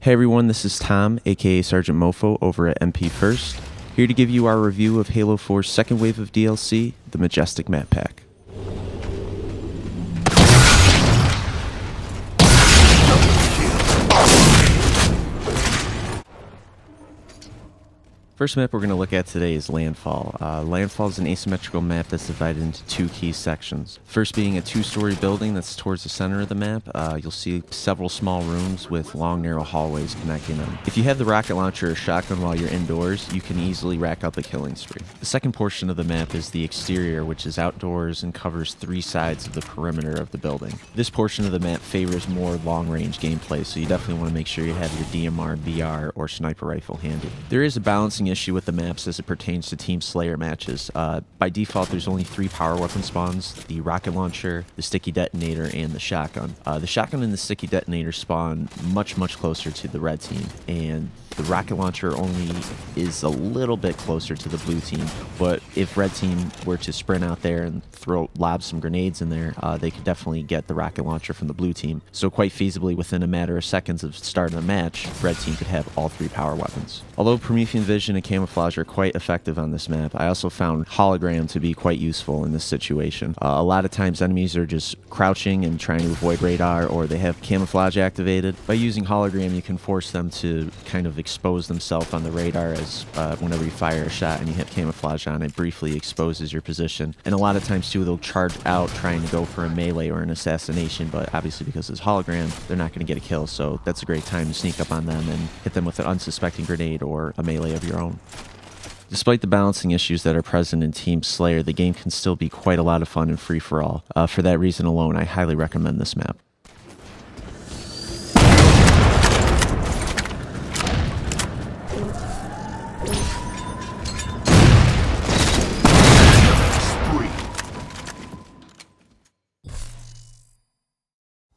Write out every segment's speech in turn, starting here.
Hey everyone, this is Tom, aka Sergeant Mofo over at MP1st, here to give you our review of Halo 4's second wave of DLC, the Majestic Map Pack. First map we're going to look at today is Landfall. Landfall is an asymmetrical map that's divided into two key sections. First being a two-story building that's towards the center of the map. You'll see several small rooms with long, narrow hallways connecting them. If you have the rocket launcher or shotgun while you're indoors, you can easily rack up a killing spree. The second portion of the map is the exterior, which is outdoors and covers three sides of the perimeter of the building. This portion of the map favors more long-range gameplay, so you definitely want to make sure you have your DMR, BR, or sniper rifle handy. There is a balancing issue with the maps as it pertains to Team Slayer matches. By default, there's only three power weapon spawns: the rocket launcher, the sticky detonator, and the shotgun. The shotgun and the sticky detonator spawn much loser to the red team, and the rocket launcher only is a little bit closer to the blue team, but if red team were to sprint out there and lob some grenades in there, they could definitely get the rocket launcher from the blue team. So quite feasibly, within a matter of seconds of starting a match, red team could have all three power weapons. Although Promethean Vision and Camouflage are quite effective on this map, I also found Hologram to be quite useful in this situation. A lot of times enemies are just crouching and trying to avoid radar, or they have Camouflage activated. By using Hologram, you can force them to kind of expose themselves on the radar, as whenever you fire a shot and you hit Camouflage on, it briefly exposes your position. And a lot of times too, they'll charge out trying to go for a melee or an assassination, but obviously because it's Hologram, they're not going to get a kill, so that's a great time to sneak up on them and hit them with an unsuspecting grenade or a melee of your own. Despite the balancing issues that are present in Team Slayer, the game can still be quite a lot of fun and free-for-all. For that reason alone, I highly recommend this map.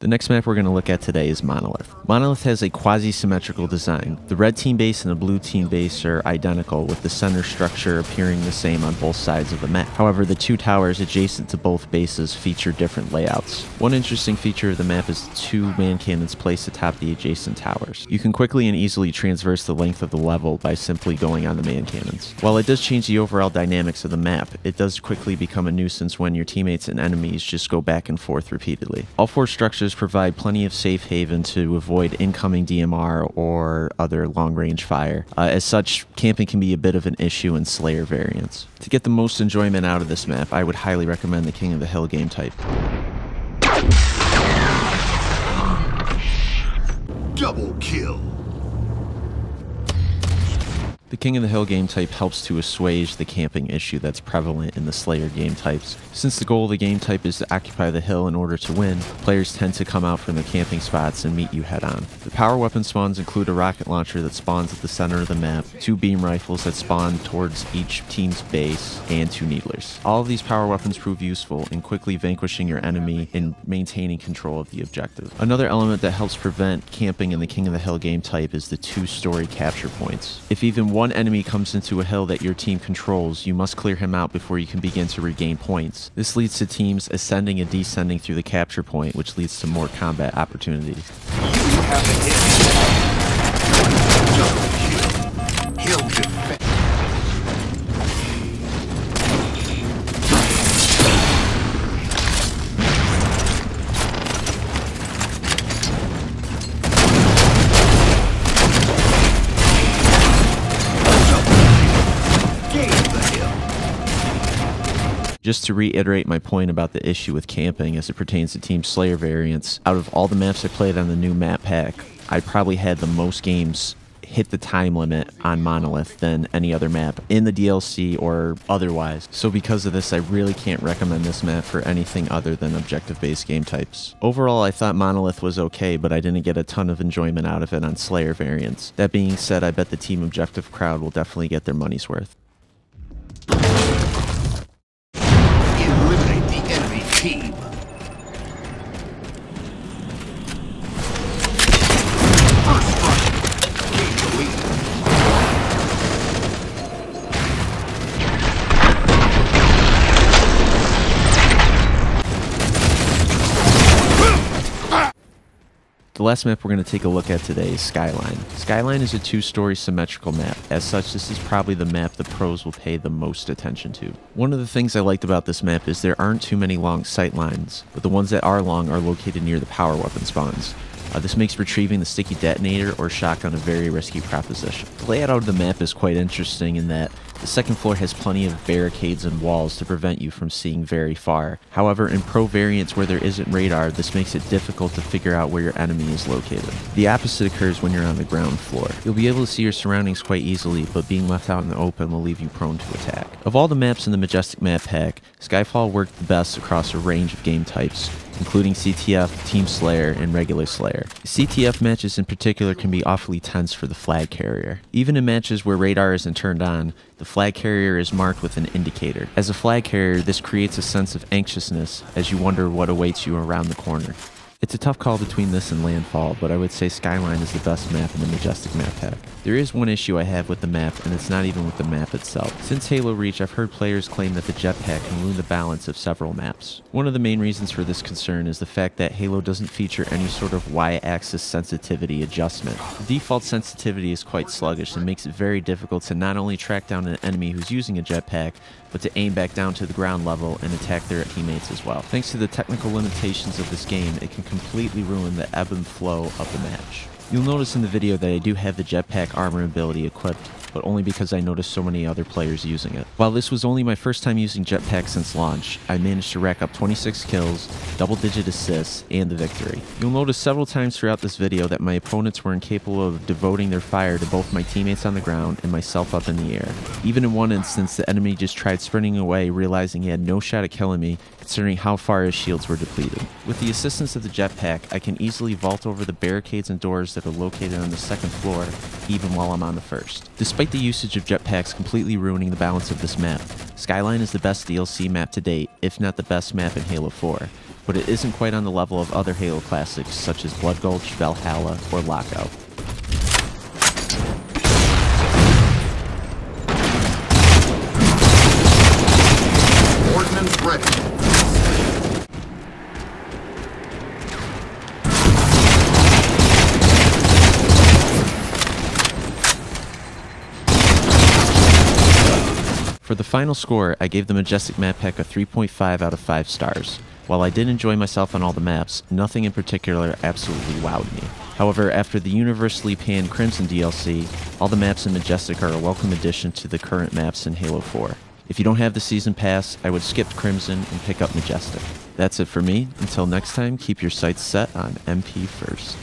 The next map we're going to look at today is Monolith. Monolith has a quasi-symmetrical design. The red team base and the blue team base are identical, with the center structure appearing the same on both sides of the map. However, the two towers adjacent to both bases feature different layouts. One interesting feature of the map is two man cannons placed atop the adjacent towers. You can quickly and easily transverse the length of the level by simply going on the man cannons. While it does change the overall dynamics of the map, it does quickly become a nuisance when your teammates and enemies just go back and forth repeatedly. All four structures provide plenty of safe haven to avoid incoming DMR or other long-range fire. As such, camping can be a bit of an issue in Slayer variants. To get the most enjoyment out of this map, I would highly recommend the King of the Hill game type. Double kill. The King of the Hill game type helps to assuage the camping issue that's prevalent in the Slayer game types. Since the goal of the game type is to occupy the hill in order to win, players tend to come out from their camping spots and meet you head on. The power weapon spawns include a rocket launcher that spawns at the center of the map, two beam rifles that spawn towards each team's base, and two needlers. All of these power weapons prove useful in quickly vanquishing your enemy and maintaining control of the objective. Another element that helps prevent camping in the King of the Hill game type is the two-story capture points. If even one enemy comes into a hill that your team controls, you must clear him out before you can begin to regain points. This leads to teams ascending and descending through the capture point, which leads to more combat opportunities. You have a hit. Double kill. Hill defense. Just to reiterate my point about the issue with camping as it pertains to Team Slayer variants, out of all the maps I played on the new map pack, I probably had the most games hit the time limit on Monolith than any other map in the DLC or otherwise. So because of this, I really can't recommend this map for anything other than objective-based game types. Overall, I thought Monolith was okay, but I didn't get a ton of enjoyment out of it on Slayer variants. That being said, I bet the Team Objective crowd will definitely get their money's worth. Eliminate the enemy team. First strike. Gain the lead. The last map we're going to take a look at today is Skyline. Skyline is a 2-story symmetrical map. As such, this is probably the map the pros will pay the most attention to. One of the things I liked about this map is there aren't too many long sight lines, but the ones that are long are located near the power weapon spawns. This makes retrieving the sticky detonator or shotgun a very risky proposition. The layout of the map is quite interesting in that the second floor has plenty of barricades and walls to prevent you from seeing very far. However, in pro variants where there isn't radar, this makes it difficult to figure out where your enemy is located. The opposite occurs when you're on the ground floor. You'll be able to see your surroundings quite easily, but being left out in the open will leave you prone to attack. Of all the maps in the Majestic Map Pack, Skyfall worked the best across a range of game types, including CTF, Team Slayer, and Regular Slayer. CTF matches in particular can be awfully tense for the flag carrier. Even in matches where radar isn't turned on, the flag carrier is marked with an indicator. As a flag carrier, this creates a sense of anxiousness as you wonder what awaits you around the corner. It's a tough call between this and Landfall, but I would say Skyline is the best map in the Majestic Map Pack. There is one issue I have with the map, and it's not even with the map itself. Since Halo Reach, I've heard players claim that the jetpack can ruin the balance of several maps. One of the main reasons for this concern is the fact that Halo doesn't feature any sort of Y-axis sensitivity adjustment. The default sensitivity is quite sluggish and makes it very difficult to not only track down an enemy who's using a jetpack, but to aim back down to the ground level and attack their teammates as well. Thanks to the technical limitations of this game, it can completely ruin the ebb and flow of the match. You'll notice in the video that I do have the jetpack armor ability equipped, but only because I noticed so many other players using it. While this was only my first time using jetpack since launch, I managed to rack up 26 kills, double-digit assists, and the victory. You'll notice several times throughout this video that my opponents were incapable of devoting their fire to both my teammates on the ground and myself up in the air. Even in one instance, the enemy just tried sprinting away, realizing he had no shot at killing me, considering how far his shields were depleted. With the assistance of the jetpack, I can easily vault over the barricades and doors that are located on the second floor, even while I'm on the first. Despite the usage of jetpacks completely ruining the balance of this map, Skyline is the best DLC map to date, if not the best map in Halo 4, but it isn't quite on the level of other Halo classics such as Blood Gulch, Valhalla, or Lockout. Ordnance ready. For the final score, I gave the Majestic Map Pack a 3.5 out of 5 stars. While I did enjoy myself on all the maps, nothing in particular absolutely wowed me. However, after the universally panned Crimson DLC, all the maps in Majestic are a welcome addition to the current maps in Halo 4. If you don't have the Season Pass, I would skip Crimson and pick up Majestic. That's it for me. Until next time, keep your sights set on MP1st.